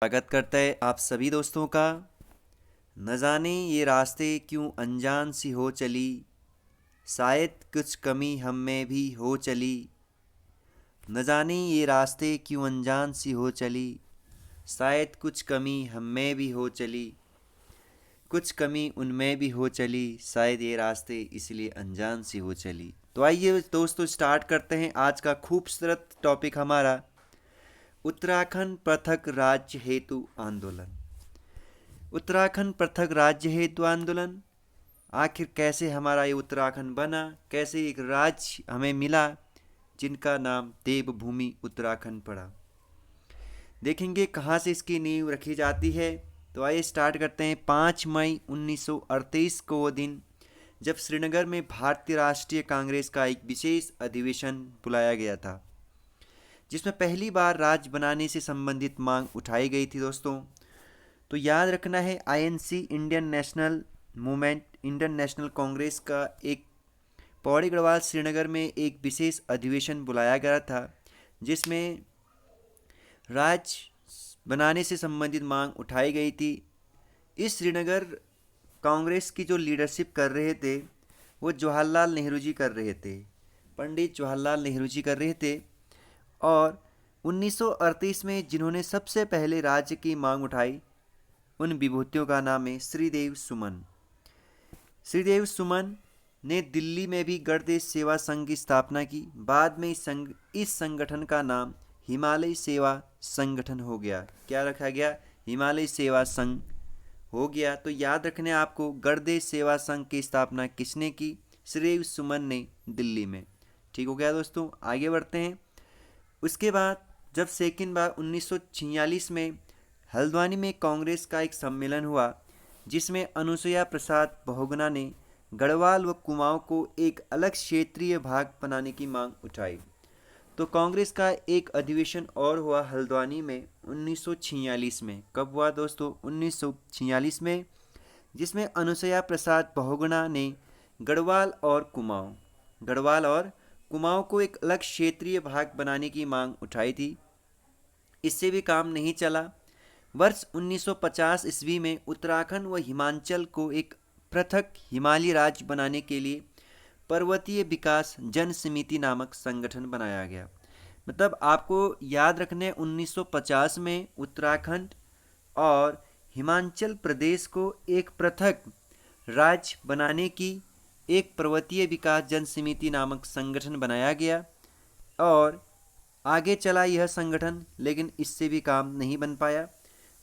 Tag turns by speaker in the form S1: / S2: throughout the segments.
S1: स्वागत करता है आप सभी दोस्तों का। न जाने ये रास्ते क्यों अनजान सी हो चली, शायद कुछ कमी हम में भी हो चली। न जाने ये रास्ते क्यों अनजान सी हो चली, शायद कुछ कमी हम में भी हो चली। कुछ कमी उनमें भी हो चली, शायद ये रास्ते इसलिए अनजान सी हो चली। तो आइए दोस्तों स्टार्ट करते हैं आज का खूबसूरत टॉपिक हमारा, उत्तराखंड पृथक राज्य हेतु आंदोलन। उत्तराखंड पृथक राज्य हेतु आंदोलन, आखिर कैसे हमारा ये उत्तराखंड बना, कैसे एक राज्य हमें मिला जिनका नाम देवभूमि उत्तराखंड पड़ा। देखेंगे कहाँ से इसकी नींव रखी जाती है। तो आइए स्टार्ट करते हैं। 5 मई 1938 को वो दिन जब श्रीनगर में भारतीय राष्ट्रीय कांग्रेस का एक विशेष अधिवेशन बुलाया गया था, जिसमें पहली बार राज्य बनाने से संबंधित मांग उठाई गई थी दोस्तों। तो याद रखना है, INC Indian national movement, Indian national Congress का एक पौड़ी गढ़वाल श्रीनगर में एक विशेष अधिवेशन बुलाया गया था, जिसमें राज्य बनाने से संबंधित मांग उठाई गई थी। इस श्रीनगर कांग्रेस की जो लीडरशिप कर रहे थे वो जवाहरलाल नेहरू जी कर रहे थे, पंडित जवाहरलाल नेहरू जी कर रहे थे। और 1938 में जिन्होंने सबसे पहले राज्य की मांग उठाई, उन विभूतियों का नाम है श्रीदेव सुमन। श्रीदेव सुमन ने दिल्ली में भी गणदेश सेवा संघ की स्थापना की। बाद में इस संगठन का नाम हिमालय सेवा संगठन हो गया। क्या रखा गया? हिमालय सेवा संघ हो गया। तो याद रखने आपको, गणदेश सेवा संघ की स्थापना किसने की? श्रीदेव सुमन ने, दिल्ली में। ठीक हो गया दोस्तों, आगे बढ़ते हैं। उसके बाद जब सेकंड बार 1946 में हल्द्वानी में कांग्रेस का एक सम्मेलन हुआ, जिसमें अनुसुईया प्रसाद बहुगुणा ने गढ़वाल व कुमाऊं को एक अलग क्षेत्रीय भाग बनाने की मांग उठाई। तो कांग्रेस का एक अधिवेशन और हुआ हल्द्वानी में 1946 में। कब हुआ दोस्तों? 1946 में, जिसमें अनुसुईया प्रसाद बहुगुणा ने गढ़वाल और कुमाऊं को एक अलग क्षेत्रीय भाग बनाने की मांग उठाई थी। इससे भी काम नहीं चला। वर्ष 1950 ईस्वी में उत्तराखंड व हिमाचल को एक पृथक हिमालयी राज्य बनाने के लिए पर्वतीय विकास जन समिति नामक संगठन बनाया गया। मतलब आपको याद रखने, 1950 में उत्तराखंड और हिमाचल प्रदेश को एक पृथक राज्य बनाने की एक पर्वतीय विकास जन समिति नामक संगठन बनाया गया और आगे चला यह संगठन, लेकिन इससे भी काम नहीं बन पाया।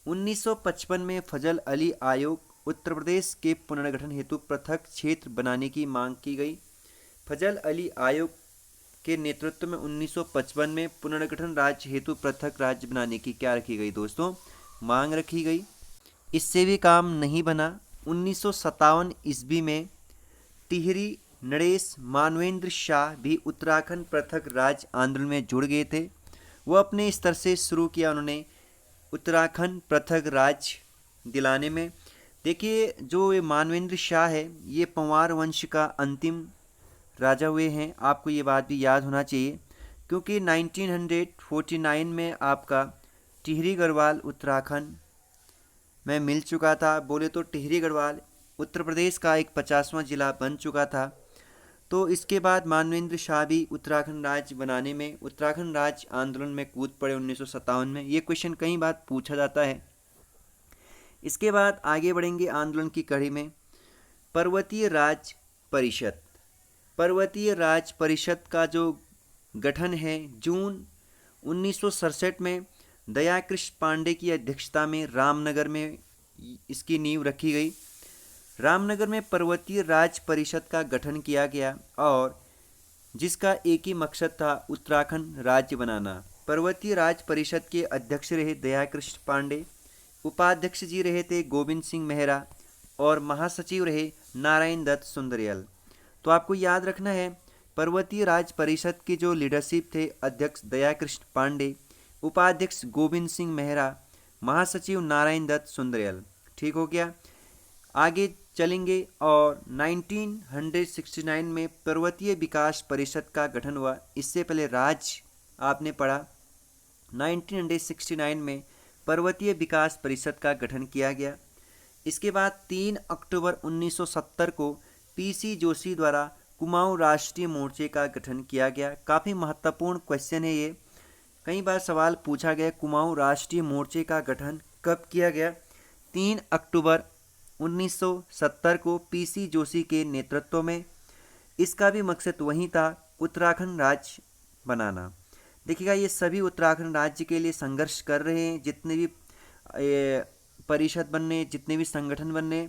S1: 1955 में फजल अली आयोग उत्तर प्रदेश के पुनर्गठन हेतु पृथक क्षेत्र बनाने की मांग की गई। फजल अली आयोग के नेतृत्व में 1955 में पुनर्गठन राज्य हेतु पृथक राज्य बनाने की क्या रखी गई दोस्तों? मांग रखी गई। इससे भी काम नहीं बना। 1957 ईस्वी में टिहरी नरेश मानवेंद्र शाह भी उत्तराखंड पृथक राज्य आंदोलन में जुड़ गए थे। वो अपने स्तर से शुरू किया उन्होंने उत्तराखंड पृथक राज्य दिलाने में। देखिए, जो ये मानवेंद्र शाह है, ये पंवार वंश का अंतिम राजा हुए हैं। आपको ये बात भी याद होना चाहिए, क्योंकि 1949 में आपका टिहरी गढ़वाल उत्तराखंड में मिल चुका था। बोले तो टिहरी गढ़वाल उत्तर प्रदेश का एक 50वां जिला बन चुका था। तो इसके बाद मानवेंद्र शाह भी उत्तराखंड राज्य बनाने में, उत्तराखंड राज्य आंदोलन में कूद पड़े 1957 में। ये क्वेश्चन कई बार पूछा जाता है। इसके बाद आगे बढ़ेंगे आंदोलन की कड़ी में। पर्वतीय राज्य परिषद। पर्वतीय राज्य परिषद का जो गठन है, जून 1967 में दयाकृष्ण पांडे की अध्यक्षता में रामनगर में इसकी नींव रखी गई। रामनगर में पर्वतीय राज्य परिषद का गठन किया गया और जिसका एक ही मकसद था, उत्तराखंड राज्य बनाना। पर्वतीय राज्य परिषद के अध्यक्ष रहे दयाकृष्ण पांडे, उपाध्यक्ष जी रहे थे गोविंद सिंह मेहरा और महासचिव रहे नारायण दत्त सुंदरियल। तो आपको याद रखना है, पर्वतीय राज्य परिषद की जो लीडरशिप थे, अध्यक्ष दयाकृष्ण पांडे, उपाध्यक्ष गोविंद सिंह मेहरा, महासचिव नारायण दत्त सुंदरियल। ठीक हो गया, आगे चलेंगे। और 1969 में पर्वतीय विकास परिषद का गठन हुआ। इससे पहले राज्य आपने पढ़ा, 1969 में पर्वतीय विकास परिषद का गठन किया गया। इसके बाद 3 अक्टूबर 1970 को पीसी जोशी द्वारा कुमाऊं राष्ट्रीय मोर्चे का गठन किया गया। काफ़ी महत्वपूर्ण क्वेश्चन है ये, कई बार सवाल पूछा गया कुमाऊं राष्ट्रीय मोर्चे का गठन कब किया गया। 3 अक्टूबर 1970 को पीसी जोशी के नेतृत्व में। इसका भी मकसद वही था, उत्तराखंड राज्य बनाना। देखिएगा ये सभी उत्तराखंड राज्य के लिए संघर्ष कर रहे हैं, जितने भी परिषद बनने, जितने भी संगठन बनने।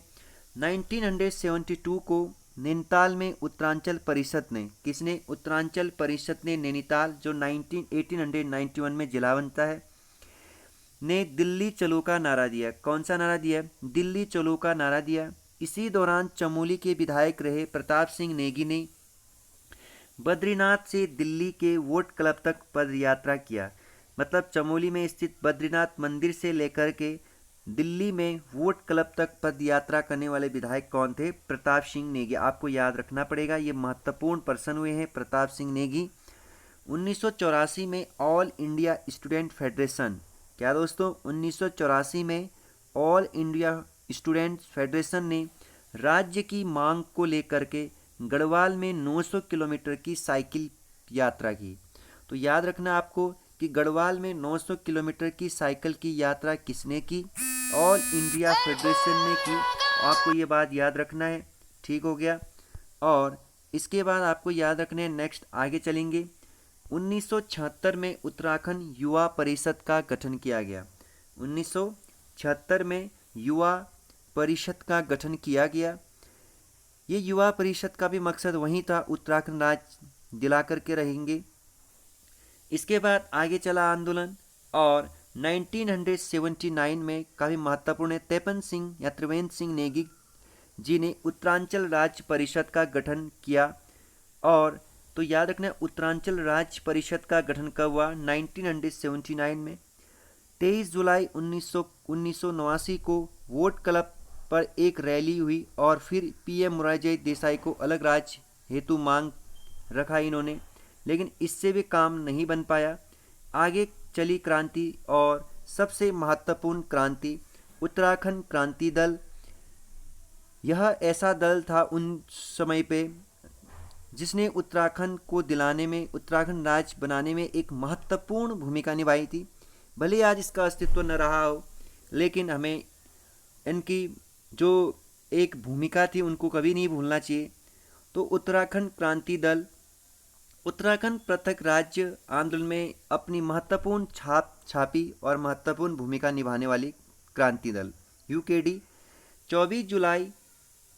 S1: 1972 को नैनीताल में उत्तरांचल परिषद ने, किसने? उत्तरांचल परिषद ने नैनीताल, जो 1891 में जिला बनता है, ने दिल्ली चलो का नारा दिया। कौन सा नारा दिया? दिल्ली चलो का नारा दिया। इसी दौरान चमोली के विधायक रहे प्रताप सिंह नेगी ने बद्रीनाथ से दिल्ली के वोट क्लब तक पदयात्रा किया। मतलब चमोली में स्थित बद्रीनाथ मंदिर से लेकर के दिल्ली में वोट क्लब तक पदयात्रा करने वाले विधायक कौन थे? प्रताप सिंह नेगी। आपको याद रखना पड़ेगा, ये महत्वपूर्ण पर्सन हुए हैं प्रताप सिंह नेगी। 1984 में ऑल इंडिया स्टूडेंट फेडरेशन, क्या दोस्तों? 1984 में ऑल इंडिया स्टूडेंट फेडरेशन ने राज्य की मांग को लेकर के गढ़वाल में 900 किलोमीटर की साइकिल यात्रा की। तो याद रखना आपको कि गढ़वाल में 900 किलोमीटर की साइकिल की यात्रा किसने की? ऑल इंडिया फेडरेशन ने की। आपको ये बात याद रखना है, ठीक हो गया। और इसके बाद आपको याद रखना है, नेक्स्ट आगे चलेंगे। 1976 में उत्तराखंड युवा परिषद का गठन किया गया। 1976 में युवा परिषद का गठन किया गया। ये युवा परिषद का भी मकसद वही था, उत्तराखंड राज्य दिला करके रहेंगे। इसके बाद आगे चला आंदोलन, और 1979 में काफ़ी महत्वपूर्ण है, तेपन सिंह या त्रिवेंद्र सिंह नेगी जी ने उत्तरांचल राज्य परिषद का गठन किया। और तो याद रखना, उत्तरांचल राज्य परिषद का गठन कब हुआ? 1979 में। 23 जुलाई 1989 को वोट क्लब पर एक रैली हुई और फिर पीएम मोरारजी देसाई को अलग राज्य हेतु मांग रखा इन्होंने, लेकिन इससे भी काम नहीं बन पाया। आगे चली क्रांति, और सबसे महत्वपूर्ण क्रांति उत्तराखंड क्रांति दल। यह ऐसा दल था उन समय पे जिसने उत्तराखंड को दिलाने में, उत्तराखंड राज्य बनाने में एक महत्वपूर्ण भूमिका निभाई थी। भले आज इसका अस्तित्व न रहा हो, लेकिन हमें इनकी जो एक भूमिका थी उनको कभी नहीं भूलना चाहिए। तो उत्तराखंड क्रांति दल उत्तराखंड पृथक राज्य आंदोलन में अपनी महत्वपूर्ण छाप छापी और महत्वपूर्ण भूमिका निभाने वाली क्रांति दल यूकेडी। 24 जुलाई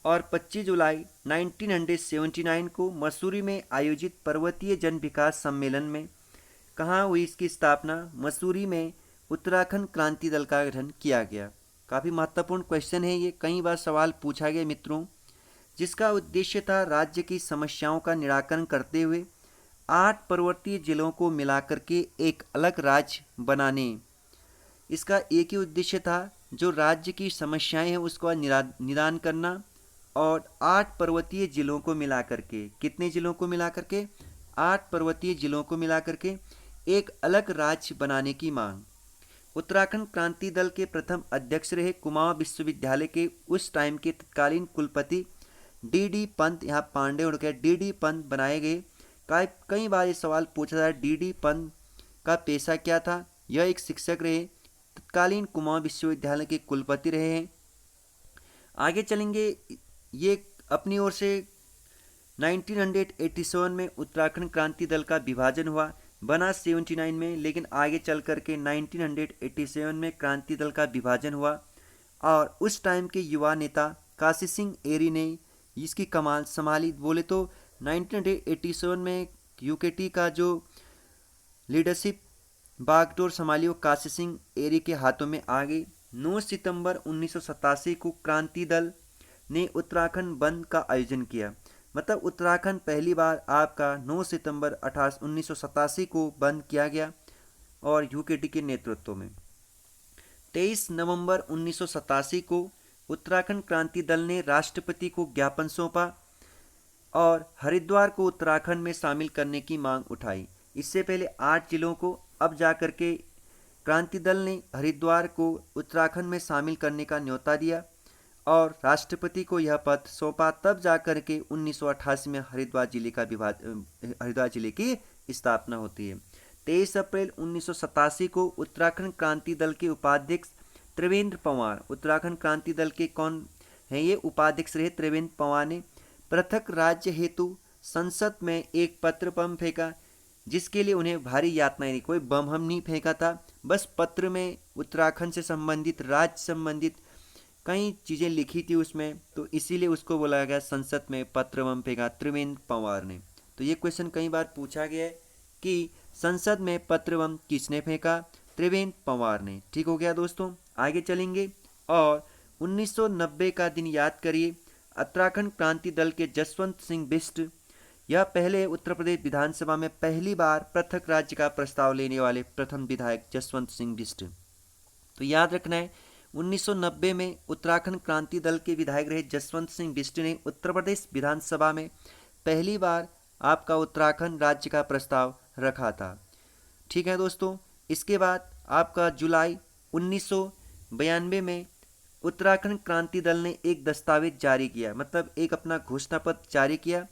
S1: और 25 जुलाई 1979 को मसूरी में आयोजित पर्वतीय जन विकास सम्मेलन में, कहाँ हुई इसकी स्थापना? मसूरी में उत्तराखंड क्रांति दल का गठन किया गया। काफ़ी महत्वपूर्ण क्वेश्चन है ये, कई बार सवाल पूछा गया मित्रों। जिसका उद्देश्य था राज्य की समस्याओं का निराकरण करते हुए 8 पर्वतीय जिलों को मिलाकर के एक अलग राज्य बनाने। इसका एक ही उद्देश्य था, जो राज्य की समस्याएं हैं उसका निदान करना, और 8 पर्वतीय जिलों को मिलाकर के, कितने जिलों को मिलाकर के? 8 पर्वतीय जिलों को मिलाकर के एक अलग राज्य बनाने की मांग। उत्तराखंड क्रांति दल के प्रथम अध्यक्ष रहे कुमाऊं विश्वविद्यालय के उस टाइम के तत्कालीन कुलपति डी पंत, यहाँ पांडे उड़ गया, डी पंत बनाए गए। कई बार ये सवाल पूछा था, डी पंत का पेशा क्या था? यह एक शिक्षक रहे, तत्कालीन कुमाऊं विश्वविद्यालय के कुलपति रहे हैं। आगे चलेंगे, ये अपनी ओर से 1987 में उत्तराखंड क्रांति दल का विभाजन हुआ, बना 79 में, लेकिन आगे चल करके 1987 में क्रांति दल का विभाजन हुआ, और उस टाइम के युवा नेता काशी सिंह एरी ने इसकी कमान संभाली। बोले तो 1987 में यूकेटी का जो लीडरशिप बागडोर संभाली वो काशी सिंह एरी के हाथों में आ गई। 9 सितंबर 1987 को क्रांति दल ने उत्तराखंड बंद का आयोजन किया। मतलब उत्तराखंड पहली बार आपका 9 सितंबर 1987 को बंद किया गया, और यूकेटी के नेतृत्व में। 23 नवंबर 1987 को उत्तराखंड क्रांति दल ने राष्ट्रपति को ज्ञापन सौंपा और हरिद्वार को उत्तराखंड में शामिल करने की मांग उठाई। इससे पहले 8 जिलों को, अब जाकर के क्रांति दल ने हरिद्वार को उत्तराखंड में शामिल करने का न्योता दिया और राष्ट्रपति को यह पत्र सौंपा। तब जाकर के 1988 में हरिद्वार जिले की स्थापना होती है। 23 अप्रैल 1987 को उत्तराखंड क्रांति दल के उपाध्यक्ष त्रिवेंद्र पंवार, उत्तराखंड क्रांति दल के कौन है ये उपाध्यक्ष रहे, त्रिवेंद्र पंवार ने पृथक राज्य हेतु संसद में एक पत्र बम फेंका, जिसके लिए उन्हें भारी यातनाएं दी। कोई बम हम नहीं फेंका था, बस पत्र में उत्तराखंड से संबंधित, राज्य संबंधित कई चीज़ें लिखी थी उसमें, तो इसीलिए उसको बोला गया संसद में पत्र बम फेंका त्रिवेंद्र पंवार ने। तो ये क्वेश्चन कई बार पूछा गया है कि संसद में पत्र बम किसने फेंका, त्रिवेंद्र पंवार ने। ठीक हो गया दोस्तों, आगे चलेंगे और 1990 का दिन याद करिए। उत्तराखंड क्रांति दल के जसवंत सिंह बिष्ट, यह पहले उत्तर प्रदेश विधानसभा में पहली बार पृथक राज्य का प्रस्ताव लेने वाले प्रथम विधायक जसवंत सिंह बिष्ट। तो याद रखना है 1990 में उत्तराखंड क्रांति दल के विधायक रहे जसवंत सिंह बिष्ट ने उत्तर प्रदेश विधानसभा में पहली बार आपका उत्तराखंड राज्य का प्रस्ताव रखा था। ठीक है दोस्तों, इसके बाद आपका जुलाई 1992 में उत्तराखंड क्रांति दल ने एक दस्तावेज जारी किया, मतलब एक अपना घोषणा पत्र जारी किया,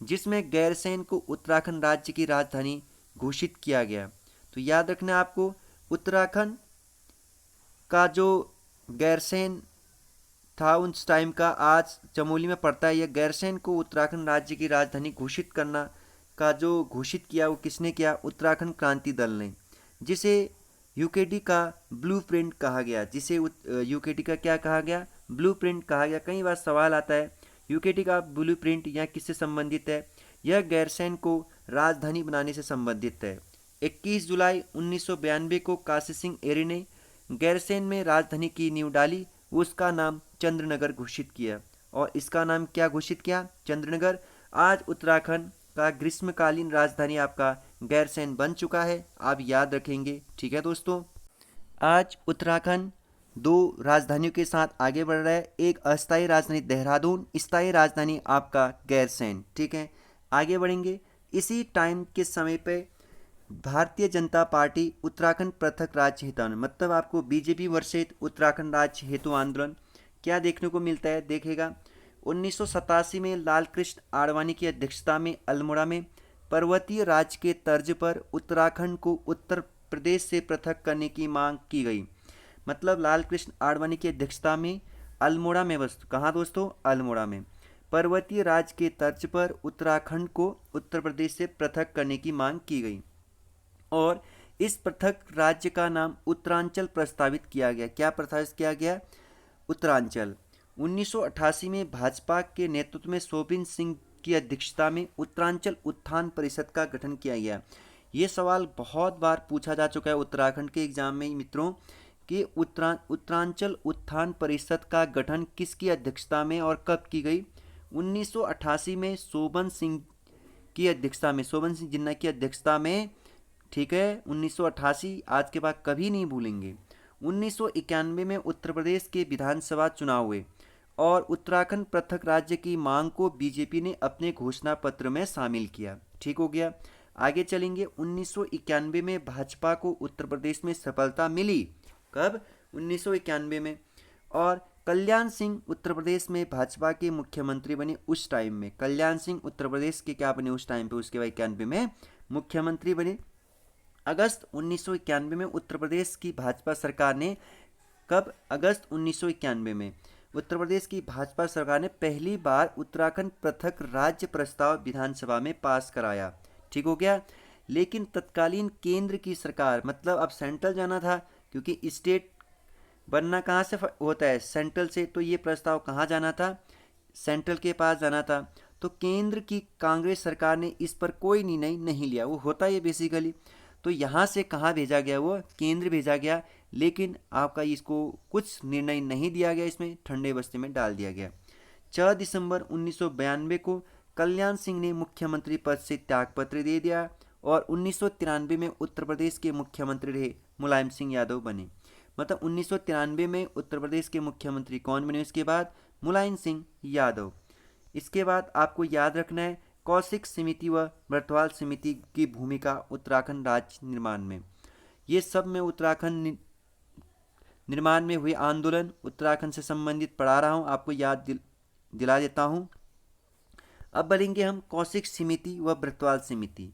S1: जिसमें गैरसैंण को उत्तराखंड राज्य की राजधानी घोषित किया गया। तो याद रखना आपको, उत्तराखंड का जो गैरसैंण था उस टाइम का आज चमोली में पड़ता है, यह गैरसैंण को उत्तराखंड राज्य की राजधानी घोषित करना का जो घोषित किया वो किसने किया, उत्तराखंड क्रांति दल ने, जिसे यूकेडी का ब्लूप्रिंट कहा गया, जिसे यूकेडी का क्या कहा गया, ब्लूप्रिंट कहा गया। कई बार सवाल आता है यूकेडी का ब्लूप्रिंट यह किससे संबंधित है, यह गैरसैंण को राजधानी बनाने से संबंधित है। 21 जुलाई 1992 को काशी सिंह एरी ने गैरसैंण में राजधानी की नींव डाली, उसका नाम चंद्रनगर घोषित किया, और इसका नाम क्या घोषित किया, चंद्रनगर। आज उत्तराखंड का ग्रीष्मकालीन राजधानी आपका गैरसैंण बन चुका है, आप याद रखेंगे। ठीक है दोस्तों, आज उत्तराखंड दो राजधानियों के साथ आगे बढ़ रहा है, एक अस्थायी राजधानी देहरादून, स्थायी राजधानी आपका गैरसैंण। ठीक है, आगे बढ़ेंगे। इसी टाइम के समय पे भारतीय जनता पार्टी उत्तराखंड पृथक राज्य हेतु आंदोलन, मतलब आपको बीजेपी वर्सेस उत्तराखंड राज्य हेतु आंदोलन क्या देखने को मिलता है, देखेगा 1987 में लाल कृष्ण आडवाणी की अध्यक्षता में अल्मोड़ा में पर्वतीय राज्य के तर्ज पर उत्तराखंड को उत्तर प्रदेश से पृथक करने की मांग की गई। मतलब लाल कृष्ण आडवाणी की अध्यक्षता में अल्मोड़ा में, कहाँ दोस्तों, अल्मोड़ा में पर्वतीय राज्य के तर्ज पर उत्तराखंड को उत्तर प्रदेश से पृथक करने की मांग की गई और इस पृथक राज्य का नाम उत्तरांचल प्रस्तावित किया गया। क्या प्रस्तावित किया गया, उत्तरांचल। 1988 में भाजपा के नेतृत्व में सोबिन सिंह की अध्यक्षता में उत्तरांचल उत्थान परिषद का गठन किया गया। ये सवाल बहुत बार पूछा जा चुका है उत्तराखंड के एग्जाम में मित्रों कि उत्तरांचल उत्थान परिषद का गठन किसकी अध्यक्षता में और कब की गई। 1988 में सोबन सिंह की अध्यक्षता में, सोबन सिंह जिन्ना की अध्यक्षता में। ठीक है, 1988 आज के बाद कभी नहीं भूलेंगे। 1991 में उत्तर प्रदेश के विधानसभा चुनाव हुए और उत्तराखंड पृथक राज्य की मांग को बीजेपी ने अपने घोषणा पत्र में शामिल किया। ठीक हो गया, आगे चलेंगे। 1991 में भाजपा को उत्तर प्रदेश में सफलता मिली। कब, 1991 में। और कल्याण सिंह उत्तर प्रदेश में भाजपा के मुख्यमंत्री बने उस टाइम में। कल्याण सिंह उत्तर प्रदेश के क्या बने उस टाइम पे, उसके बाद 91 में मुख्यमंत्री बने। अगस्त 1991 में उत्तर प्रदेश की भाजपा सरकार ने, कब, अगस्त 1991 में उत्तर प्रदेश की भाजपा सरकार ने पहली बार उत्तराखंड पृथक राज्य प्रस्ताव विधानसभा में पास कराया। ठीक हो गया, लेकिन तत्कालीन केंद्र की सरकार, मतलब अब सेंट्रल जाना था क्योंकि स्टेट बनना कहाँ से होता है, सेंट्रल से, तो ये प्रस्ताव कहाँ जाना था, सेंट्रल के पास जाना था। तो केंद्र की कांग्रेस सरकार ने इस पर कोई निर्णय नहीं लिया। वो होता है बेसिकली, तो यहाँ से कहाँ भेजा गया, वो केंद्र भेजा गया, लेकिन आपका इसको कुछ निर्णय नहीं दिया गया, इसमें ठंडे बस्ते में डाल दिया गया। 4 दिसंबर 1992 को कल्याण सिंह ने मुख्यमंत्री पद से त्यागपत्र दे दिया और 1993 में उत्तर प्रदेश के मुख्यमंत्री रहे मुलायम सिंह यादव बने। मतलब 1993 में उत्तर प्रदेश के मुख्यमंत्री कौन बने उसके बाद, मुलायम सिंह यादव। इसके बाद आपको याद रखना है कौशिक समिति व बर्तवाल समिति की भूमिका उत्तराखंड राज्य निर्माण में। ये सब मैं उत्तराखंड निर्माण में हुए आंदोलन, उत्तराखंड से संबंधित पढ़ा रहा हूँ, आपको याद दिला देता हूँ। अब बढ़ेंगे हम कौशिक समिति व ब्रतवाल समिति।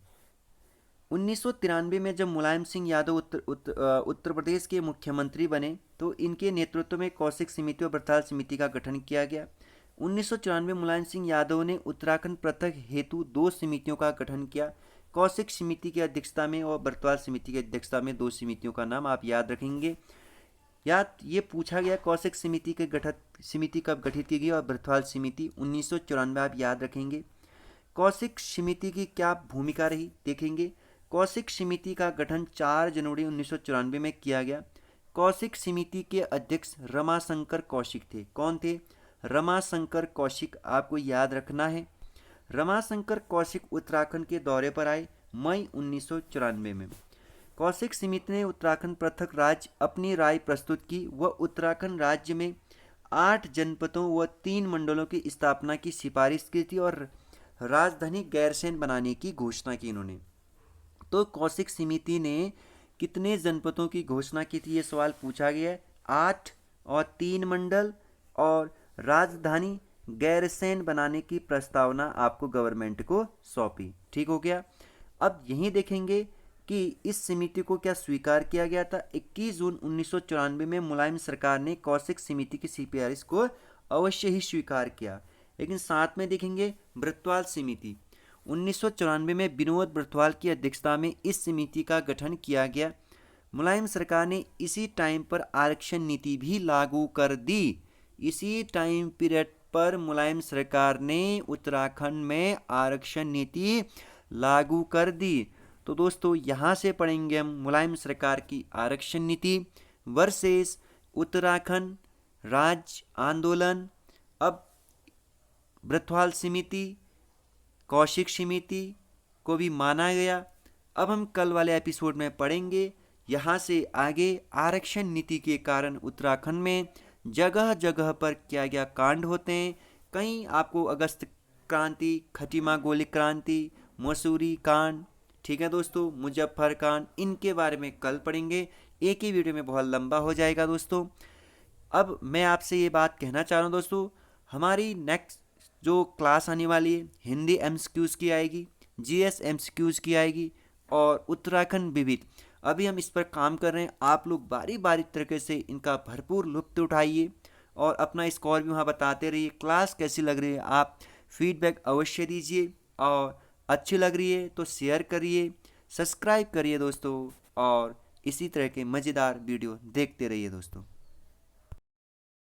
S1: 1993 में जब मुलायम सिंह यादव उत्तर प्रदेश के मुख्यमंत्री बने तो इनके नेतृत्व में कौशिक समिति और ब्रतवाल समिति का गठन किया गया। 1994 मुलायम सिंह यादव ने उत्तराखंड पृथक हेतु 2 समितियों का गठन किया, कौशिक समिति की अध्यक्षता में और ब्रतवाल समिति की अध्यक्षता में। 2 समितियों का नाम आप याद रखेंगे। ये पूछा गया कौशिक समिति कब गठित की गई और ब्रतवाल समिति 1994, आप याद रखेंगे। कौशिक समिति की क्या भूमिका रही देखेंगे। कौशिक समिति का गठन 4 जनवरी 1994 में किया गया। कौशिक समिति के अध्यक्ष रमाशंकर कौशिक थे। कौन थे? रमाशंकर कौशिक, आपको याद रखना है। रमाशंकर कौशिक उत्तराखंड के दौरे पर आए मई 1994 में। कौशिक समिति ने उत्तराखंड पृथक राज्य अपनी राय प्रस्तुत की। वह उत्तराखंड राज्य में 8 जनपदों व 3 मंडलों की स्थापना की सिफारिश की थी और राजधानी गैरसैंण बनाने की घोषणा की इन्होंने। तो कौशिक समिति ने कितने जनपदों की घोषणा की थी, ये सवाल पूछा गया है। 8 और 3 मंडल और राजधानी गैरसैंण बनाने की प्रस्तावना आपको गवर्नमेंट को सौंपी। ठीक हो गया। अब यहीं देखेंगे कि इस समिति को क्या स्वीकार किया गया था। 21 जून 1994 में मुलायम सरकार ने कौशिक समिति की सिफारिश को अवश्य ही स्वीकार किया। लेकिन साथ में देखेंगे ब्रतवाल समिति। 1994 में विनोद ब्रतवाल की अध्यक्षता में इस समिति का गठन किया गया। मुलायम सरकार ने इसी टाइम पर आरक्षण नीति भी लागू कर दी। इसी टाइम पीरियड पर मुलायम सरकार ने उत्तराखंड में आरक्षण नीति लागू कर दी। तो दोस्तों यहाँ से पढ़ेंगे हम मुलायम सरकार की आरक्षण नीति वर्सेस उत्तराखंड राज्य आंदोलन। अब ब्रतवाल समिति, कौशिक समिति को भी माना गया। अब हम कल वाले एपिसोड में पढ़ेंगे यहाँ से आगे आरक्षण नीति के कारण उत्तराखंड में जगह जगह पर क्या क्या कांड होते हैं। कहीं आपको अगस्त क्रांति, खटीमा गोली क्रांति, मसूरी कांड, ठीक है दोस्तों, मुजफ्फर कांड, इनके बारे में कल पढ़ेंगे। एक ही वीडियो में बहुत लंबा हो जाएगा दोस्तों। अब मैं आपसे ये बात कहना चाह रहा हूँ दोस्तों, हमारी नेक्स्ट जो क्लास आने वाली है हिंदी एमसीक्यूज़ की आएगी, जीएस एमसीक्यूज़ की आएगी और उत्तराखंड विविध। अभी हम इस पर काम कर रहे हैं। आप लोग बारी बारी तरीके से इनका भरपूर लुत्फ़ उठाइए और अपना स्कोर भी वहाँ बताते रहिए। क्लास कैसी लग रही है आप फीडबैक अवश्य दीजिए और अच्छी लग रही है तो शेयर करिए, सब्सक्राइब करिए दोस्तों और इसी तरह के मज़ेदार वीडियो देखते रहिए दोस्तों।